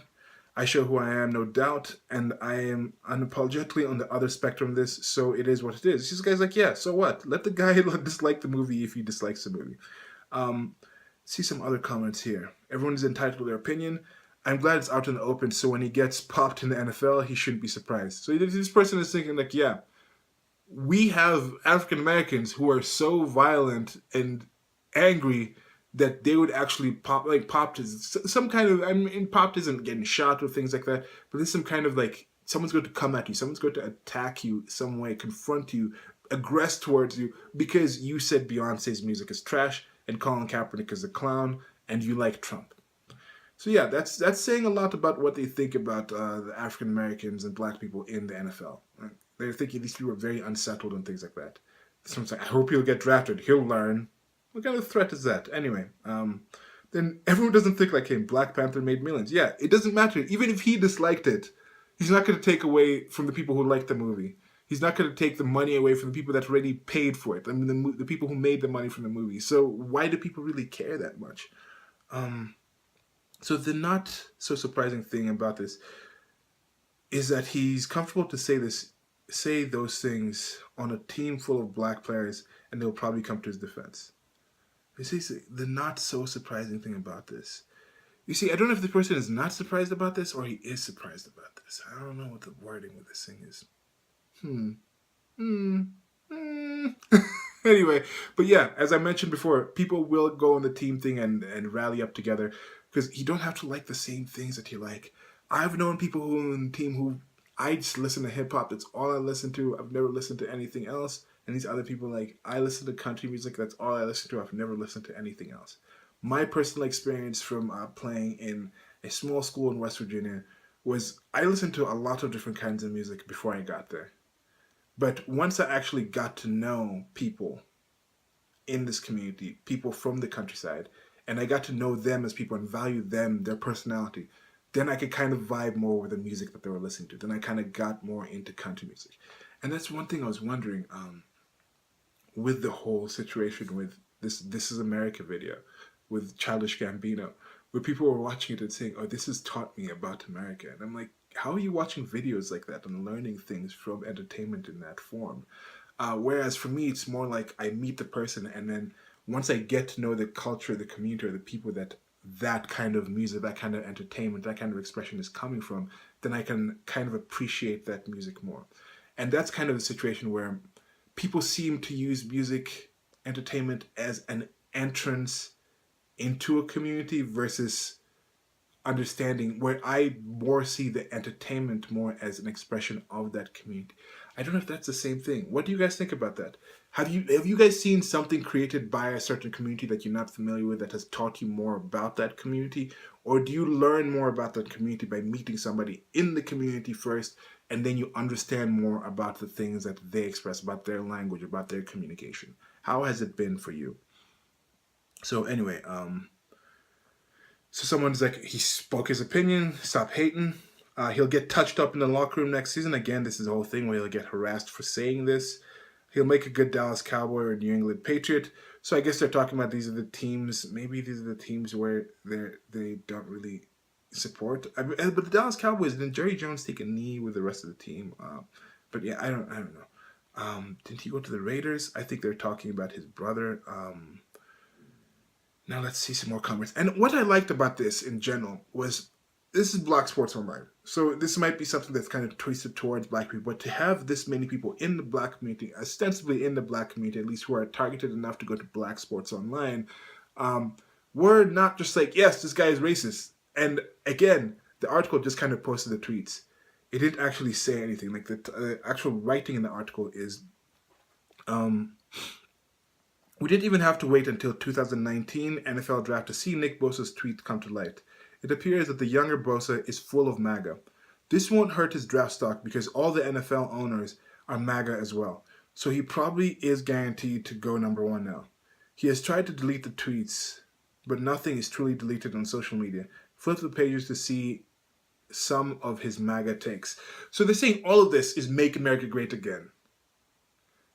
I show who I am, no doubt, and I am unapologetically on the other spectrum of this, so it is what it is. This guy's like, yeah, so what? Let the guy dislike the movie if he dislikes the movie. See some other comments here. Everyone is entitled to their opinion. I'm glad it's out in the open, so when he gets popped in the NFL, he shouldn't be surprised. So this person is thinking like, yeah, we have African Americans who are so violent and angry that they would actually pop, like popped is some kind of, I mean, popped isn't getting shot or things like that, but there's some kind of like, someone's going to come at you, someone's going to attack you some way, confront you, aggress towards you, because you said Beyonce's music is trash and Colin Kaepernick is a clown and you like Trump. So yeah, that's saying a lot about what they think about the African Americans and black people in the NFL. Right? They're thinking these people are very unsettled and things like that. Someone's like, I hope he'll get drafted, he'll learn. What kind of threat is that? Anyway, then everyone doesn't think like him. Black Panther made millions. Yeah, it doesn't matter. Even if he disliked it, he's not going to take away from the people who liked the movie. He's not going to take the money away from the people that already paid for it. I mean, the people who made the money from the movie. So why do people really care that much? So the not so surprising thing about this is that he's comfortable to say those things on a team full of black players, and they'll probably come to his defense. You see, the not so surprising thing about this. You see, I don't know if the person is not surprised about this or he is surprised about this. I don't know what the wording with this thing is. Anyway, but yeah, as I mentioned before, people will go on the team thing and rally up together because you don't have to like the same things that you like. I've known people who are on the team who I just listen to hip hop. That's all I listen to. I've never listened to anything else. And these other people, like, I listen to country music. That's all I listen to. I've never listened to anything else. My personal experience from playing in a small school in West Virginia was I listened to a lot of different kinds of music before I got there. But once I actually got to know people in this community, people from the countryside, and I got to know them as people and value them, their personality, then I could kind of vibe more with the music that they were listening to. Then I kind of got more into country music. And that's one thing I was wondering, with the whole situation with this Is America video with Childish Gambino, where people were watching it and saying, oh, this has taught me about America. And I'm like, how are you watching videos like that and learning things from entertainment in that form? Whereas for me, it's more like I meet the person, and then once I get to know the culture, the community, or the people that kind of music, that kind of entertainment, that kind of expression is coming from, then I can kind of appreciate that music more. And that's kind of the situation where people seem to use music, entertainment as an entrance into a community versus understanding, where I more see the entertainment more as an expression of that community. I don't know if that's the same thing. What do you guys think about that? Have you guys seen something created by a certain community that you're not familiar with that has taught you more about that community? Or do you learn more about that community by meeting somebody in the community first, and then you understand more about the things that they express, about their language, about their communication? How has it been for you? So anyway, so someone's like, he spoke his opinion, stop hating. He'll get touched up in the locker room next season. Again, this is the whole thing where he'll get harassed for saying this. He'll make a good Dallas Cowboy or New England Patriot. So I guess they're talking about these are the teams. Maybe these are the teams where they don't really support. But the Dallas Cowboys, then Jerry Jones take a knee with the rest of the team. But yeah, I don't know. Didn't he go to the Raiders? I think they're talking about his brother. Now let's see some more comments. And what I liked about this in general was, this is Black Sports Online. So this might be something that's kind of twisted towards Black people, but to have this many people in the Black community, ostensibly in the Black community, at least who are targeted enough to go to Black Sports Online, were not just like, yes, this guy is racist. And again, the article just kind of posted the tweets. It didn't actually say anything. Like the actual writing in the article is, we didn't even have to wait until 2019 NFL draft to see Nick Bosa's tweet come to light. It appears that the younger Bosa is full of MAGA. This won't hurt his draft stock because all the NFL owners are MAGA as well. So he probably is guaranteed to go number one now. He has tried to delete the tweets, but nothing is truly deleted on social media. Flip the pages to see some of his MAGA takes. So they're saying all of this is Make America Great Again.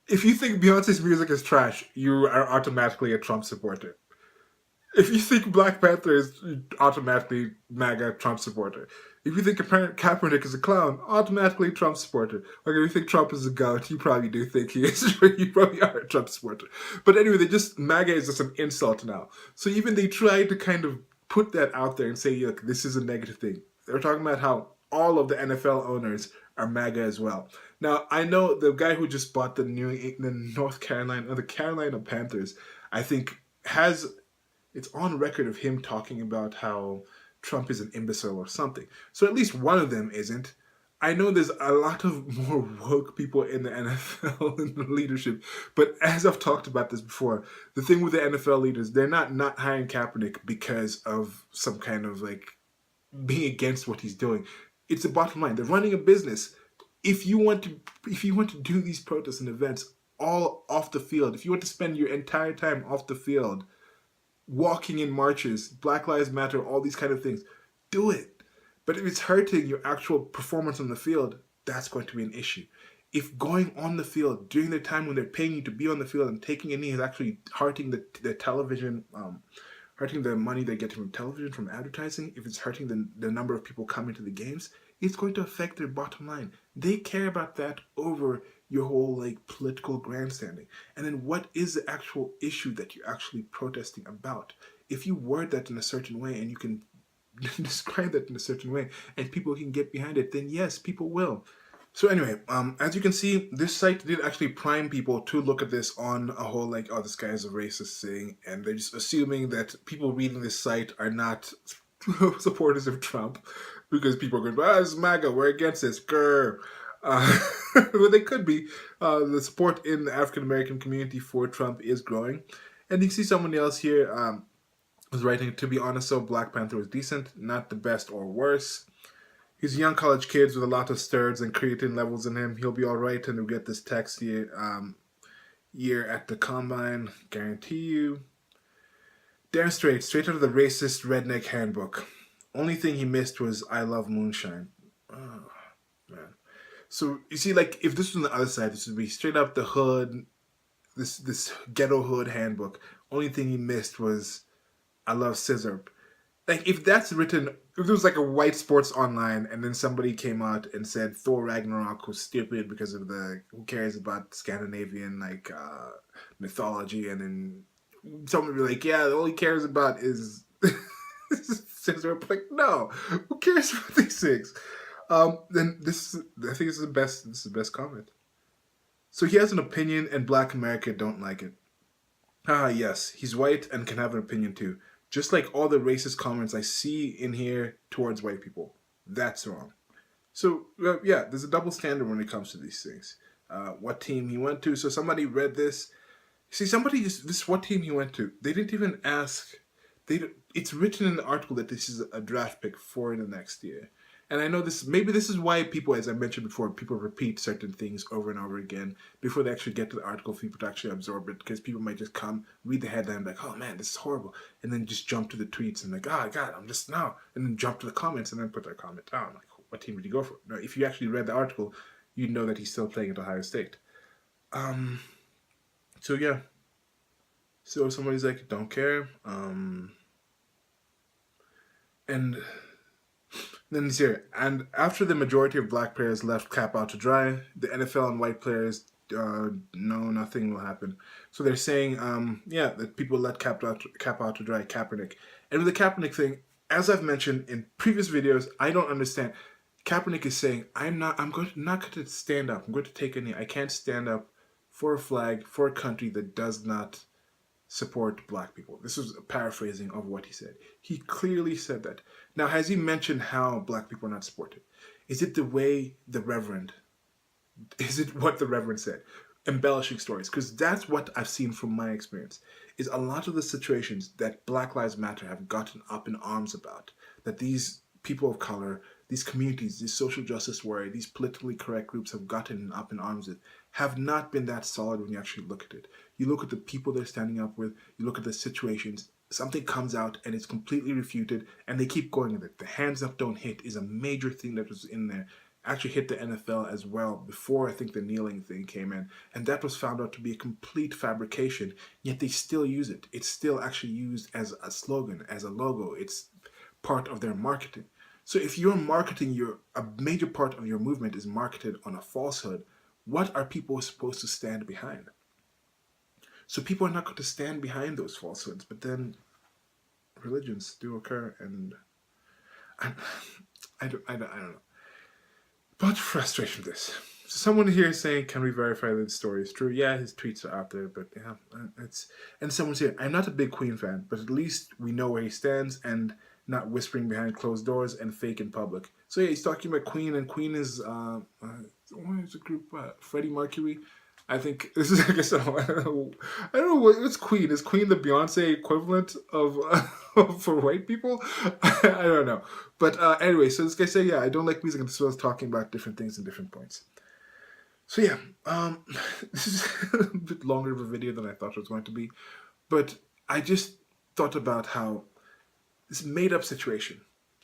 If you think Beyonce's music is trash, you are automatically a Trump supporter. If you think Black Panther is automatically MAGA Trump supporter. If you think Kaepernick is a clown, automatically Trump supporter. Like if you think Trump is a goat, you probably do think he is. You probably are a Trump supporter. But anyway, MAGA is just an insult now. So even they try to kind of put that out there and say, look, this is a negative thing. They're talking about how all of the NFL owners are MAGA as well. Now, I know the guy who just bought the the Carolina Panthers, I think it's on record of him talking about how Trump is an imbecile or something. So at least one of them isn't. I know there's a lot of more woke people in the NFL in the leadership, but as I've talked about this before, the thing with the NFL leaders, they're not hiring Kaepernick because of some kind of like being against what he's doing. It's the bottom line. They're running a business. If you want to do these protests and events all off the field, if you want to spend your entire time off the field, walking in marches, Black Lives Matter, all these kind of things, do it. But if it's hurting your actual performance on the field, that's going to be an issue. If going on the field during the time when they're paying you to be on the field and taking a knee is actually hurting the television, hurting the money they get from television, from advertising, if it's hurting the number of people coming to the games, it's going to affect their bottom line. They care about that over your whole like political grandstanding. And then what is the actual issue that you're actually protesting about? If you word that in a certain way and you can describe that in a certain way and people can get behind it, then yes, people will. So anyway, as you can see, this site did actually prime people to look at this on a whole like, oh, this guy is a racist thing, and they're just assuming that people reading this site are not supporters of Trump, because people are going, this is MAGA, we're against this, grr. But they could be. The support in the African-American community for Trump is growing. And you see someone else here was writing, to be honest, so Black Panther was decent, not the best or worse. He's young college kids with a lot of steroids and creatine levels in him. He'll be all right, and he'll get this text year at the combine, guarantee you. Darren straight out of the racist redneck handbook. Only thing he missed was I love moonshine. Oh, man. So, you see, like, if this was on the other side, this would be straight up the hood, this ghetto hood handbook. Only thing he missed was I love scissor. Like, if that's written, if there was like a white sports online and then somebody came out and said Thor Ragnarok was stupid because of who cares about Scandinavian, like, mythology, and then someone would be like, yeah, all he cares about is scissor. Like, no, who cares about these things? Then I think this is the best comment. So he has an opinion and Black America don't like it. Ah, yes, he's white and can have an opinion too. Just like all the racist comments I see in here towards white people. That's wrong. So, yeah, there's a double standard when it comes to these things. What team he went to. So somebody read this. See, somebody just, this what team he went to. They didn't even ask. It's written in the article that this is a draft pick for the next year. And I know this, maybe this is why people, as I mentioned before, people repeat certain things over and over again before they actually get to the article for people to actually absorb it. Because people might just come, read the headline, like, oh man, this is horrible. And then just jump to the tweets and like, oh God, I'm just now. And then jump to the comments and then put their comment down. Like, what team did he go for? Now, if you actually read the article, you'd know that he's still playing at Ohio State. Um, so yeah. So somebody's like, don't care. And then it's here. And after the majority of black players left cap out to dry, the NFL and white players, no, nothing will happen. So they're saying, yeah, that people let cap out to dry Kaepernick. And with the Kaepernick thing, as I've mentioned in previous videos, I don't understand. Kaepernick is saying, not going to stand up. I'm going to take a knee. I can't stand up for a flag, for a country that does not support black people. This was a paraphrasing of what he said. He clearly said that. Now, has he mentioned how black people are not supported? Is it the way the Reverend, is it what the Reverend said? Embellishing stories, because that's what I've seen from my experience, is a lot of the situations that Black Lives Matter have gotten up in arms about, that these people of color, these communities, these social justice warriors, these politically correct groups have gotten up in arms with, have not been that solid when you actually look at it. You look at the people they're standing up with, you look at the situations, something comes out and it's completely refuted, and they keep going with it. The hands up don't hit is a major thing that was in there. Actually hit the NFL as well before I think the kneeling thing came in, and that was found out to be a complete fabrication, yet they still use it. It's still actually used as a slogan, as a logo. It's part of their marketing. So if you're marketing, a major part of your movement is marketed on a falsehood, what are people supposed to stand behind? So people are not going to stand behind those falsehoods, but then religions do occur, and I don't know. But frustration with this. So someone here is saying, can we verify that the story is true? Yeah, his tweets are out there, but yeah, it's... And someone's here, I'm not a big Queen fan, but at least we know where he stands and not whispering behind closed doors and fake in public. So yeah, he's talking about Queen, and Queen is, what is the group? Freddie Mercury? I think this is, I guess, I don't know what's Queen. Is Queen the Beyonce equivalent of for white people? I don't know. But anyway, so this guy said, yeah, I don't like music, and this was talking about different things and different points. So yeah, this is a bit longer of a video than I thought it was going to be, but I just thought about how this made up situation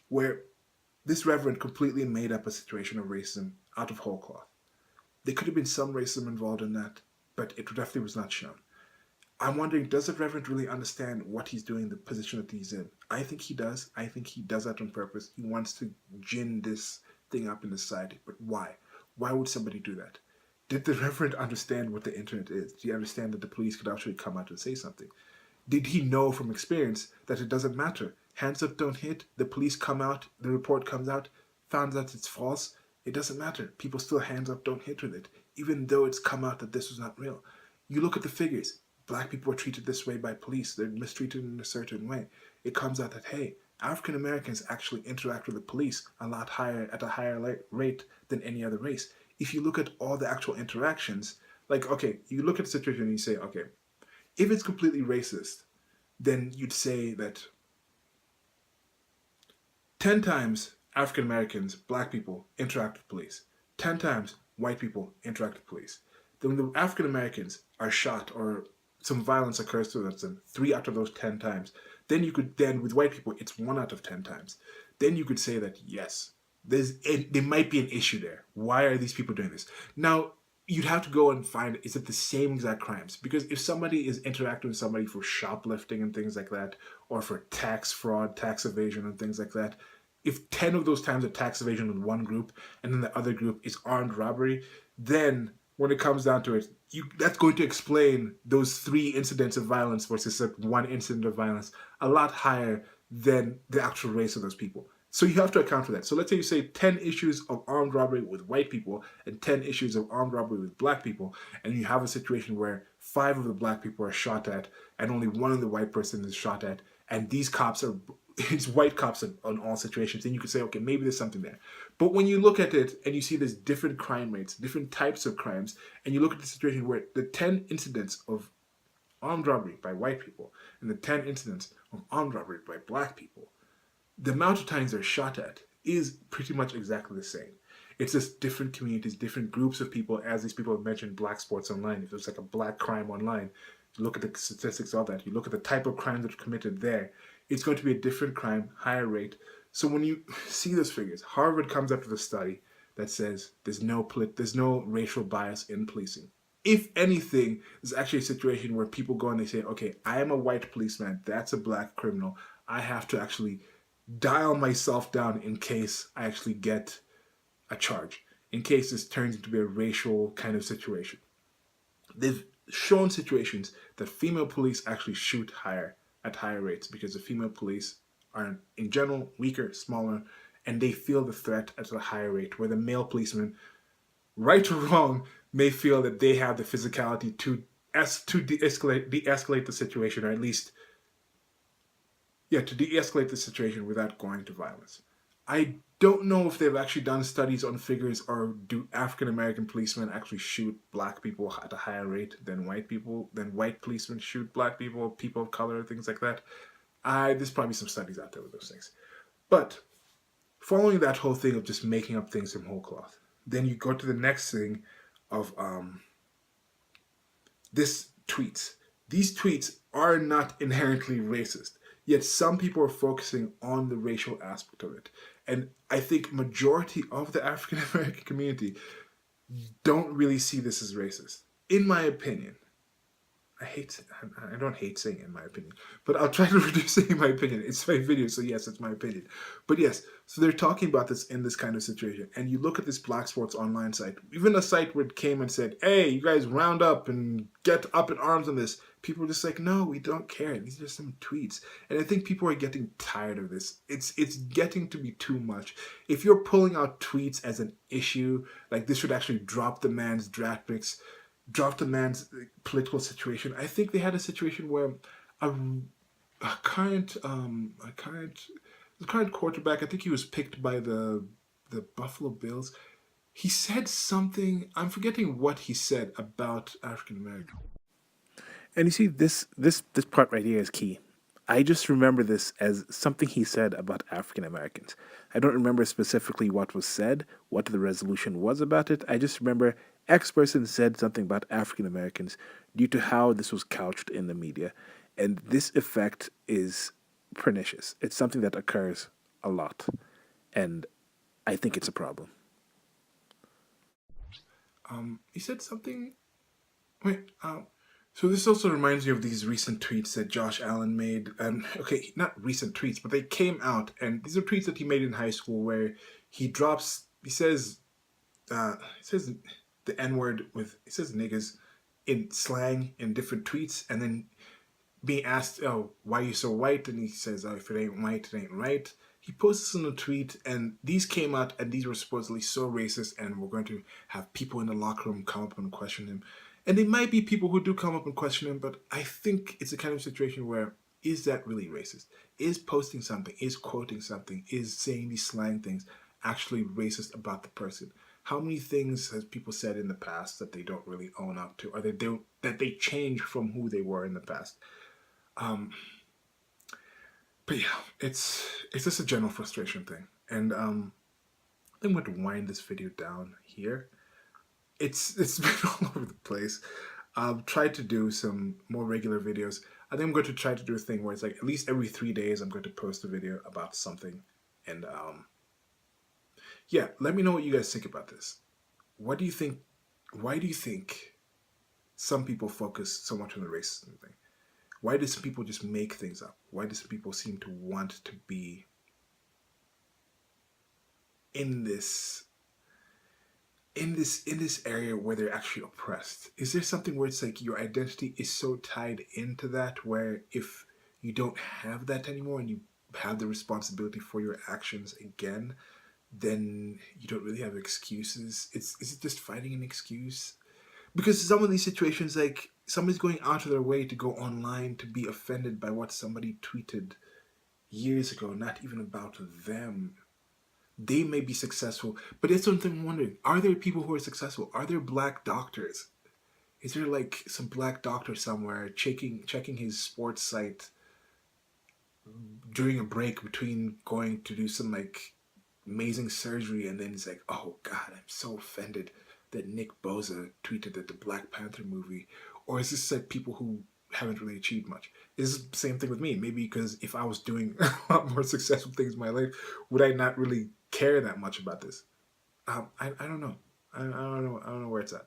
where this Reverend completely made up a situation of racism out of whole cloth. There could have been some racism involved in that, but it definitely was not shown. I'm wondering, does the Reverend really understand what he's doing, the position that he's in? I think he does. I think he does that on purpose. He wants to gin this thing up in the society. But why? Why would somebody do that? Did the Reverend understand what the internet is? Did he understand that the police could actually come out and say something? Did he know from experience that it doesn't matter? Hands up don't hit, the police come out, the report comes out, found that it's false. It doesn't matter. People still hands up don't hit with it, even though it's come out that this was not real. You look at the figures. Black people are treated this way by police. They're mistreated in a certain way. It comes out that, hey, African Americans actually interact with the police a lot higher, at a higher rate than any other race. If you look at all the actual interactions, like, okay, you look at the situation and you say, okay, if it's completely racist, then you'd say that 10 times African Americans, black people, interact with police. 10 times white people interact with police. Then when the African Americans are shot or some violence occurs to them 3 out of those 10 times, then with white people, it's 1 out of 10 times. Then you could say that, yes, there might be an issue there. Why are these people doing this? Now, you'd have to go and find, is it the same exact crimes? Because if somebody is interacting with somebody for shoplifting and things like that, or for tax fraud, tax evasion and things like that, if 10 of those times are tax evasion in one group and then the other group is armed robbery, then when it comes down to it, that's going to explain those 3 incidents of violence versus 1 incident of violence a lot higher than the actual race of those people. So you have to account for that. So let's say you say 10 issues of armed robbery with white people and 10 issues of armed robbery with black people, and you have a situation where 5 of the black people are shot at and only 1 of the white person is shot at, and these cops are it's white cops on all situations, then you could say, okay, maybe there's something there. But when you look at it and you see there's different crime rates, different types of crimes, and you look at the situation where the 10 incidents of armed robbery by white people and the 10 incidents of armed robbery by black people, the amount of times they're shot at is pretty much exactly the same. It's just different communities, different groups of people. As these people have mentioned, black sports online. If there's like a black crime online, you look at the statistics of that, you look at the type of crime that's committed there, it's going to be a different crime, higher rate. So when you see those figures, Harvard comes up with a study that says there's no racial bias in policing. If anything, there's actually a situation where people go and they say, okay, I am a white policeman, that's a black criminal. I have to actually dial myself down in case I actually get a charge, in case this turns into a racial kind of situation. They've shown situations that female police actually shoot at higher rates because the female police are in general weaker, smaller, and they feel the threat at a higher rate, where the male policeman, right or wrong, may feel that they have the physicality to de-escalate the situation, or at least to de-escalate the situation without going to violence. I don't know if they've actually done studies on figures, or do African American policemen actually shoot black people at a higher rate than white people, than white policemen shoot black people, people of color, things like that. There's probably some studies out there with those things. But following that whole thing of just making up things from whole cloth, then you go to the next thing of this tweets. These tweets are not inherently racist. Yet some people are focusing on the racial aspect of it. And I think majority of the African American community don't really see this as racist. In my opinion, I don't hate saying in my opinion, but I'll try to reduce saying my opinion. It's my video, so yes, it's my opinion. But yes, so they're talking about this in this kind of situation. And you look at this Black Sports Online site, even a site where it came and said, hey, you guys round up and get up in arms on this. People are just like, no, we don't care. These are some tweets. And I think people are getting tired of this. It's getting to be too much. If you're pulling out tweets as an issue, like this should actually drop the man's draft picks, drop the man's political situation. I think they had a situation where a current quarterback, I think he was picked by the Buffalo Bills. He said something, I'm forgetting what he said about African American. And you see, this part right here is key. I just remember this as something he said about African Americans. I don't remember specifically what was said, what the resolution was about it. I just remember X person said something about African Americans due to how this was couched in the media. And this effect is pernicious. It's something that occurs a lot. And I think it's a problem. He said something. So this also reminds me of these recent tweets that Josh Allen made. Okay, not recent tweets, but they came out, and these are tweets that he made in high school where he says the N-word he says niggas in slang in different tweets, and then being asked, oh, why are you so white? And he says, oh, if it ain't white, it ain't right. He posts this in a tweet, and these came out, and these were supposedly so racist, and we're going to have people in the locker room come up and question him. And there might be people who do come up and question him, but I think it's a kind of situation where, is that really racist? Is posting something, is quoting something, is saying these slang things actually racist about the person? How many things has people said in the past that they don't really own up to, or that they change from who they were in the past? But yeah, it's just a general frustration thing. And I'm going to wind this video down here. It's been all over the place. I'll try to do some more regular videos. I think I'm going to try to do a thing where it's like at least every 3 days I'm going to post a video about something. And yeah, let me know what you guys think about this. What do you think? Why do you think some people focus so much on the racism thing? Why do some people just make things up? Why do some people seem to want to be in this area where they're actually oppressed? Is there something where it's like your identity is so tied into that, where if you don't have that anymore and you have the responsibility for your actions again, then you don't really have excuses. Is it just finding an excuse? Because some of these situations, like somebody's going out of their way to go online to be offended by what somebody tweeted years ago, not even about them. They may be successful, but it's something I'm wondering: are there people who are successful? Are there black doctors? Is there like some black doctor somewhere checking his sports site during a break between going to do some like amazing surgery, and then he's like, "Oh God, I'm so offended that Nick Bosa tweeted that the Black Panther movie," or is this like people who haven't really achieved much? Is the same thing with me? Maybe because if I was doing a lot more successful things in my life, would I not really care that much about this? I don't know. I don't know where it's at.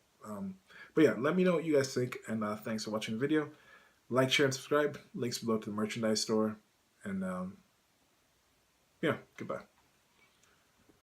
But yeah, let me know what you guys think, and thanks for watching the video. Like, share, and subscribe. Links below to the merchandise store, and yeah, goodbye.